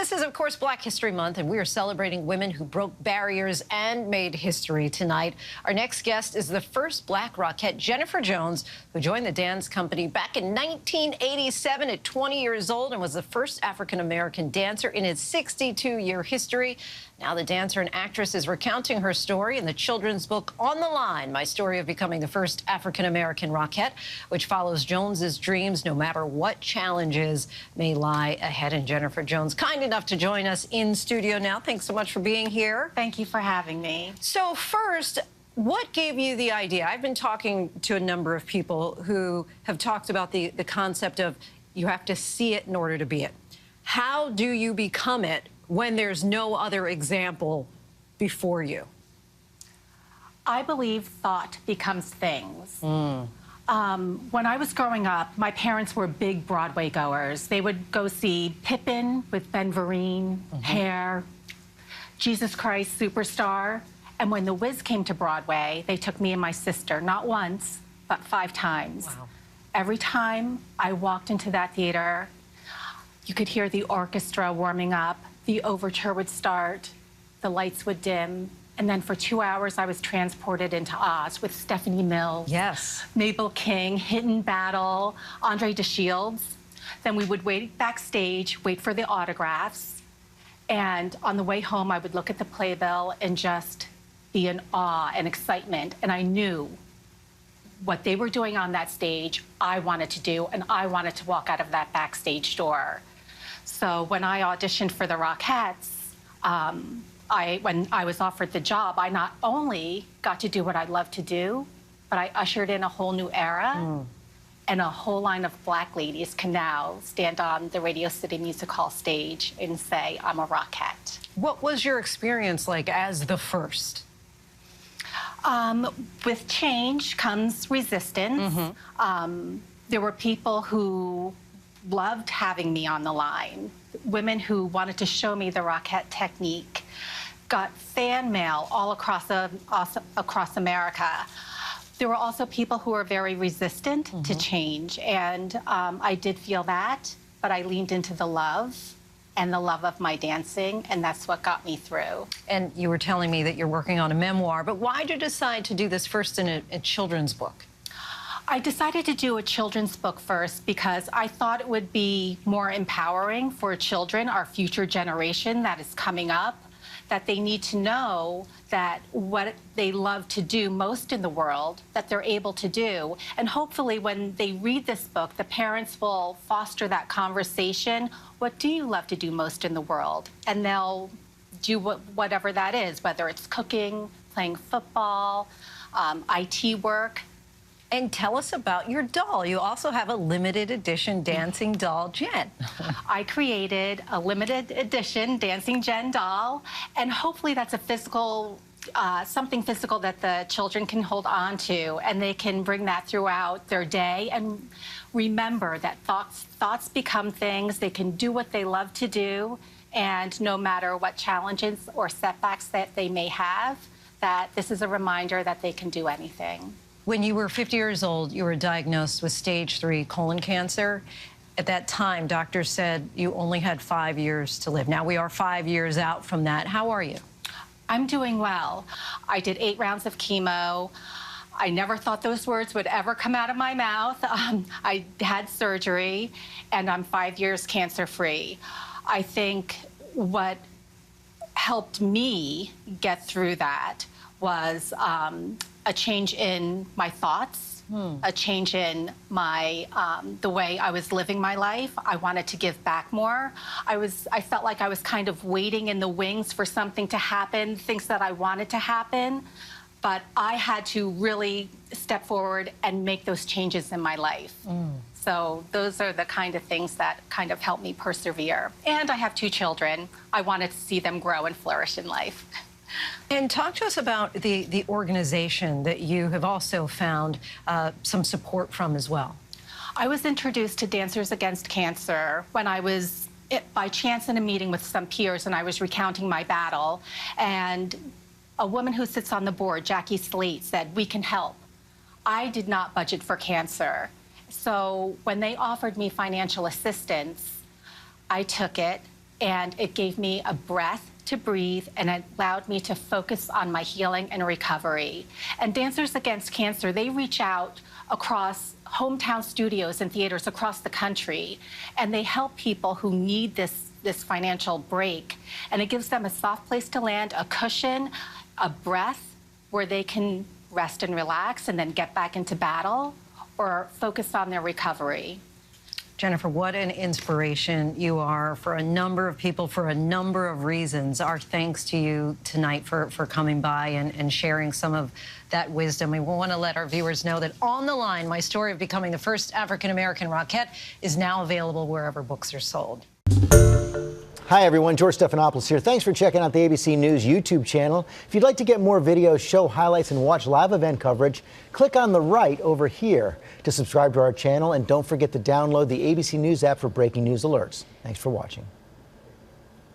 This is, of course, Black History Month, and we are celebrating women who broke barriers and made history tonight. Our next guest is the first Black Rockette, Jennifer Jones, who joined the dance company back in 1987 at 20 years old and was the first African-American dancer in its 62-year history. Now the dancer and actress is recounting her story in the children's book On the Line, My Story of Becoming the First African-American Rockette, which follows Jones's dreams no matter what challenges may lie ahead. And Jennifer Jones, kind enough to join us in studio now. Thanks so much for being here. Thank you for having me. So first, what gave you the idea? I've been talking to a number of people who have talked about the concept of you have to see it in order to be it. How do you become it when there's no other example before you? I believe thought becomes things. When I was growing up, my parents were big Broadway goers. They would go see Pippin with Ben Vereen, Hair, Jesus Christ Superstar. And when The Wiz came to Broadway, they took me and my sister, not once, but 5 times. Wow. Every time I walked into that theater, you could hear the orchestra warming up, the overture would start, the lights would dim, and then for 2 hours I was transported into Oz with Stephanie Mills, Yes, Mabel King, Hidden Battle, Andre DeShields. Then we would wait backstage, wait for the autographs, and on the way home I would look at the playbill and just be in awe and excitement, and I knew what they were doing on that stage, I wanted to do, and I wanted to walk out of that backstage door. So when I auditioned for the Rockettes, when I was offered the job, I not only got to do what I love to do, but I ushered in a whole new era, and a whole line of Black ladies can now stand on the Radio City Music Hall stage and say, I'm a Rockette. what was your experience like as the first? With change comes resistance. There were people who loved having me on the line, women who wanted to show me the Rockette technique, got fan mail all across America. There were also people who were very resistant to change, and I did feel that, but I leaned into the love and the love of my dancing, and that's what got me through. And you were telling me that you're working on a memoir, but why did you decide to do this first in a children's book? I decided to do a children's book first because I thought it would be more empowering for children, our future generation that is coming up, that they need to know that what they love to do most in the world, that they're able to do. And hopefully when they read this book, the parents will foster that conversation. What do you love to do most in the world? And they'll do whatever that is, whether it's cooking, playing football, IT work. And tell us about your doll. You also have a limited edition dancing doll, Jen. I created a limited edition Dancing Jen doll, and hopefully that's a physical, something physical that the children can hold on to, and they can bring that throughout their day and remember that thoughts become things. They can do what they love to do, and no matter what challenges or setbacks that they may have, that this is a reminder that they can do anything. When you were 50 years old, you were diagnosed with stage 3 colon cancer. At that time, doctors said you only had 5 years to live. Now we are 5 years out from that. How are you? I'm doing well. I did 8 rounds of chemo. I never thought those words would ever come out of my mouth. I had surgery, and I'm 5 years cancer-free. I think what helped me get through that was a change in my thoughts, a change in my the way I was living my life. I wanted to give back more. I felt like I was kind of waiting in the wings for something to happen, things that I wanted to happen, but I had to really step forward and make those changes in my life. So those are the kind of things that kind of helped me persevere. And I have 2 children. I wanted to see them grow and flourish in life. And talk to us about the organization that you have also found some support from as well. I was introduced to Dancers Against Cancer when I was, by chance, in a meeting with some peers, and I was recounting my battle. And a woman who sits on the board, Jackie Slate, said, "We can help." I did not budget for cancer. So when they offered me financial assistance, I took it. and it gave me a breath to breathe, and it allowed me to focus on my healing and recovery. And Dancers Against Cancer, they reach out across hometown studios and theaters across the country, and they help people who need this financial break. And it gives them a soft place to land, a cushion, a breath where they can rest and relax and then get back into battle or focus on their recovery. Jennifer, what an inspiration you are for a number of people for a number of reasons. Our thanks to you tonight for coming by and sharing some of that wisdom. We want to let our viewers know that On the Line, my story of becoming the first African-American Rockette, is now available wherever books are sold. Hi everyone, George Stephanopoulos here. Thanks for checking out the ABC News YouTube channel. If you'd like to get more videos, show highlights, and watch live event coverage, click on the right over here to subscribe to our channel, and don't forget to download the ABC News app for breaking news alerts. Thanks for watching.